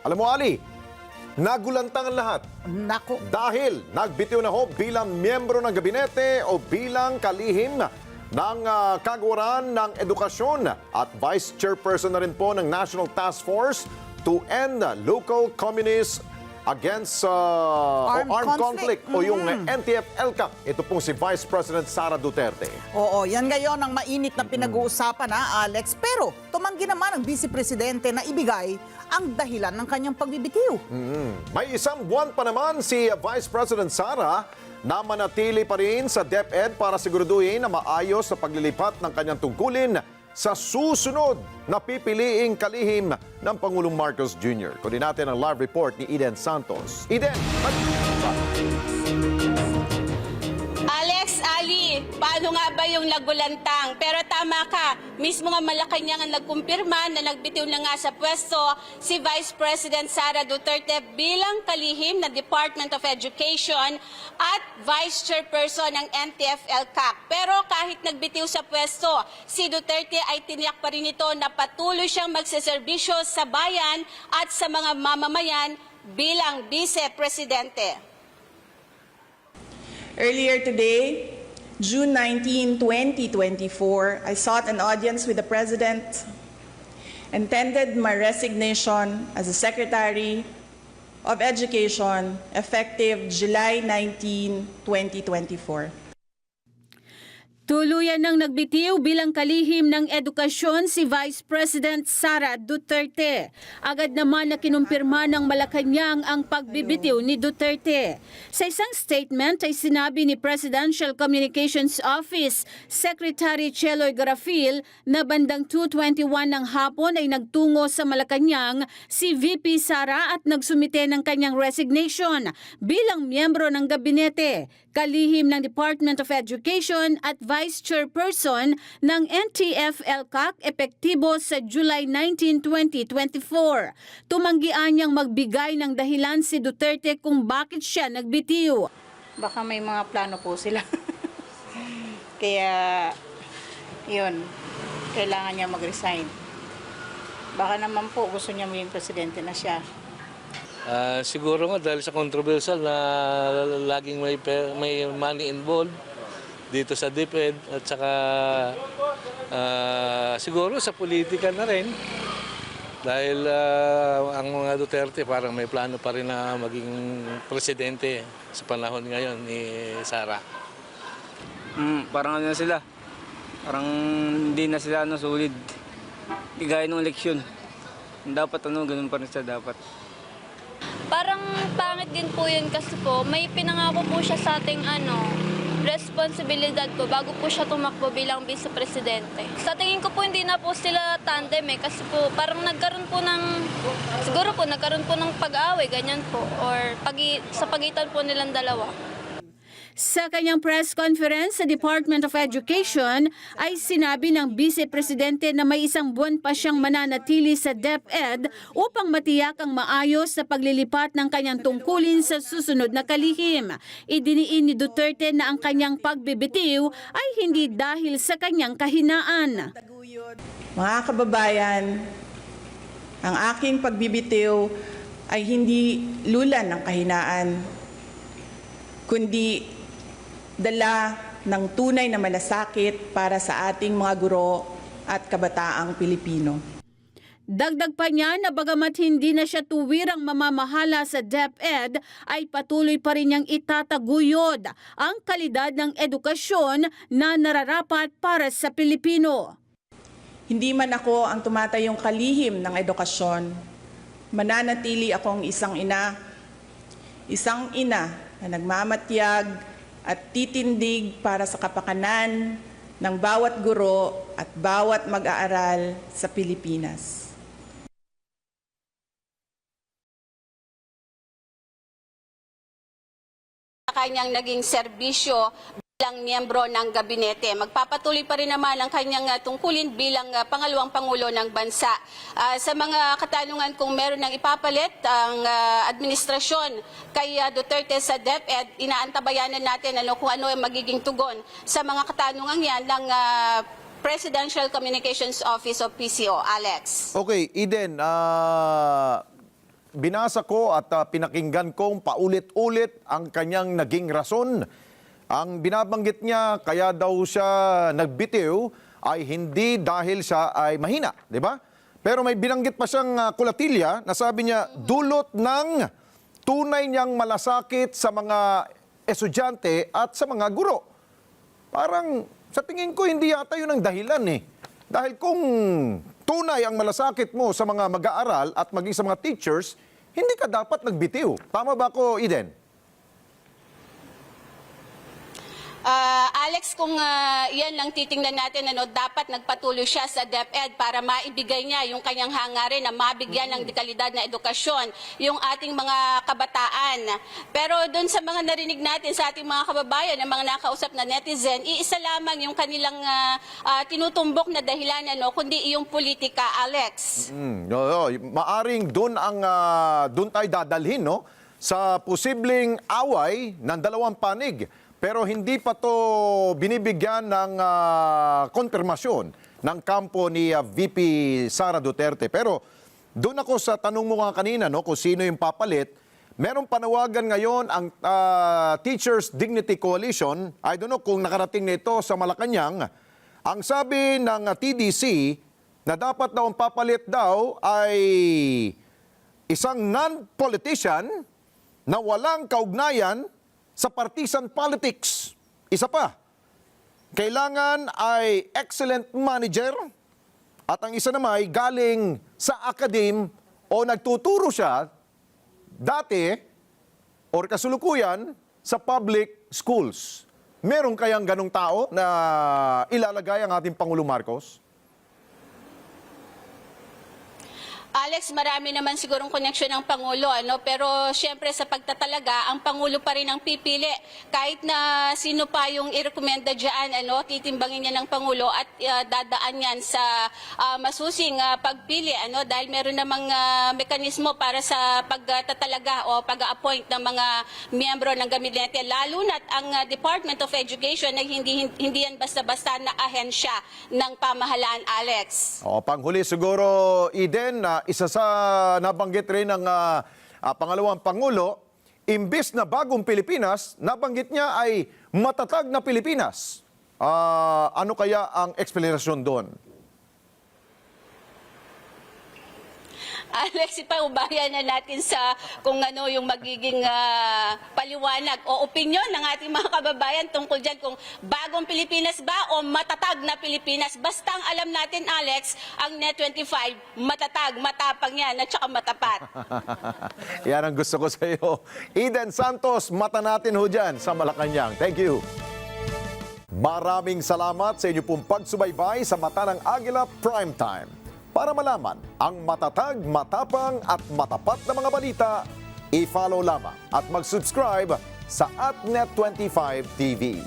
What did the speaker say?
Alam mo, Ali, nagulantang ang lahat. Nako. Dahil nagbitiw na ho bilang miyembro ng gabinete o bilang kalihim ng kagawaran ng edukasyon at vice chairperson na rin po ng National Task Force to End Local Communist Against Armed Conflict o yung NTF-ELCAC. Ito pong si Vice President Sara Duterte. Oo, yan ngayon ang mainit na pinag-uusapan na, Alex. Pero tumanggi naman ang Vice Presidente na ibigay ang dahilan ng kanyang pagbibitiw. May isang buwan pa naman si Vice President Sara na manatili pa rin sa DepEd para siguraduhin na maayos na paglilipat ng kanyang tungkulin sa susunod na pipiliing kalihim ng Pangulong Marcos Jr. Kunin natin ang live report ni Eden Santos. Eden, Alex, Ali, paano nga ba yung nagulantang? Pero tama ka, mismo nga Malacanang ang nagkumpirma na nagbitiw na nga sa pwesto si Vice President Sara Duterte bilang kalihim ng Department of Education at Vice Chairperson ng NTF-ELCAC. Pero kahit nagbitiw sa pwesto, si Duterte ay tiniyak pa rin ito na patuloy siyang magseserbisyo sa bayan at sa mga mamamayan bilang Vice Presidente. Earlier today, June 19, 2024, I sought an audience with the President and tendered my resignation as the Secretary of Education effective July 19, 2024. Tuluyan ng nagbitiw bilang kalihim ng edukasyon si Vice President Sara Duterte. Agad naman na kinumpirma ng Malacanang ang pagbibitiw ni Duterte. Sa isang statement ay sinabi ni Presidential Communications Office Secretary Cheloy Garafil na bandang 2:21 ng hapon ay nagtungo sa Malacanang si VP Sara at nagsumite ng kanyang resignation bilang miyembro ng gabinete, kalihim ng Department of Education at Vice Chairperson ng NTF-ELCAC epektibo sa July 19, 2024. Tumanggian niyang magbigay ng dahilan si Duterte kung bakit siya nagbitiw. Baka may mga plano po sila. Kaya, yun, kailangan niya mag-resign. Baka naman po gusto niya maging presidente na siya. Siguro nga dahil sa controversial na laging may money involved dito sa DepEd at saka siguro sa politika na rin dahil ang mga Duterte parang may plano pa rin na maging presidente sa panahon ngayon ni Sara. Parang ano na sila, parang hindi na sila solid. Hindi gaya ng eleksyon. Dapat ganun pa rin sila dapat. Parang pangit din po yun kasi po may pinangako po siya sa ating responsibilidad po bago po siya tumakbo bilang Vice Presidente. Sa tingin ko po hindi na po sila tandem kasi po parang nagkaroon po ng pag-aaway, ganyan po, or sa pagitan po nilang dalawa. Sa kanyang press conference sa Department of Education ay sinabi ng Vice Presidente na may isang buwan pa siyang mananatili sa DepEd upang matiyak ang maayos na paglilipat ng kanyang tungkulin sa susunod na kalihim. Idiniin ni Duterte na ang kanyang pagbibitiw ay hindi dahil sa kanyang kahinaan. Mga kababayan, ang aking pagbibitiw ay hindi lulan ng kahinaan, kundi dala ng tunay na malasakit para sa ating mga guro at kabataang Pilipino. Dagdag pa niya na bagamat hindi na siya tuwirang mamamahala sa DepEd, ay patuloy pa rin niyang itataguyod ang kalidad ng edukasyon na nararapat para sa Pilipino. Hindi man ako ang tumatayong kalihim ng edukasyon, mananatili akong isang ina na nagmamatyag at titindig para sa kapakanan ng bawat guro at bawat mag-aaral sa Pilipinas. Kanyang naging serbisyo bilang miyembro ng gabinete. Magpapatuloy pa rin naman ang kanyang tungkulin bilang pangalawang pangulo ng bansa. Sa mga katanungan kung meron ng ipapalit ang administrasyon kay Duterte sa DepEd, inaantabayanan natin kung ano ang magiging tugon sa mga katanungan yan ng Presidential Communications Office o PCO. Alex. Okay, Eden, binasa ko at pinakinggan kong paulit-ulit ang kanyang naging rason. Ang binabanggit niya, kaya daw siya nagbitiw, ay hindi dahil siya ay mahina, di ba? Pero may binanggit pa siyang kulatilya na sabi niya, dulot ng tunay niyang malasakit sa mga estudyante at sa mga guro. Parang sa tingin ko hindi yata yun ang dahilan eh. Dahil kung tunay ang malasakit mo sa mga mag-aaral at maging sa mga teachers, hindi ka dapat nagbitiw. Tama ba ako, Eden? Alex, kung yan lang titingnan natin, dapat nagpatuloy siya sa DepEd para maibigay niya yung kanyang hangarin na mabigyan ng dekalidad na edukasyon yung ating mga kabataan. Pero doon sa mga narinig natin sa ating mga kababayan, ng mga nakausap na netizen, iisa lamang yung kanilang tinutumbok na dahilan, kundi yung politika, Alex. Maaring doon tayo dadalhin, no? Sa posibleng away ng dalawang panig. Pero hindi pa to binibigyan ng konfirmasyon ng kampo ni VP Sara Duterte. Pero doon ako sa tanong mo nga kanina, no, kung sino yung papalit, merong panawagan ngayon ang Teachers Dignity Coalition. I don't know kung nakarating na ito sa Malacanang. Ang sabi ng TDC na dapat daw ang papalit daw ay isang non-politician na walang kaugnayan sa partisan politics. Isa pa, kailangan ay excellent manager at ang isa naman ay galing sa academe o nagtuturo siya dati or kasulukuyan sa public schools. Meron kayang ganong tao na ilalagay ang ating Pangulo Marcos? Alex, marami naman sigurong koneksyon ng Pangulo, pero siyempre sa pagtatalaga, ang Pangulo pa rin ang pipili. Kahit na sino pa yung irekomenda dyan, titimbangin niya ng Pangulo at dadaan yan sa masusing pagpili, dahil meron namang mekanismo para sa pagtatalaga o pag-appoint ng mga miyembro ng gabinete, lalo na't ang Department of Education ay hindi yan basta-basta na ahensya ng pamahalaan, Alex. Panghuli siguro, Eden, isa sa nabanggit rin ng pangalawang Pangulo, imbis na bagong Pilipinas, nabanggit niya ay matatag na Pilipinas. Ano kaya ang eksplanasyon doon? Alex, ipaubayan na natin sa kung ano yung magiging paliwanag o opinyon ng ating mga kababayan tungkol dyan kung bagong Pilipinas ba o matatag na Pilipinas. Basta ang alam natin, Alex, ang Net25, matatag, matapang yan at saka matapat. Yan ang gusto ko sa iyo. Eden Santos, mata natin ho dyan sa Malacanang. Thank you. Maraming salamat sa inyo pong pagsubaybay sa Mata ng Agila Primetime. Para malaman ang matatag, matapang at matapat na mga balita, i-follow lamang at mag-subscribe sa @Net25 TV.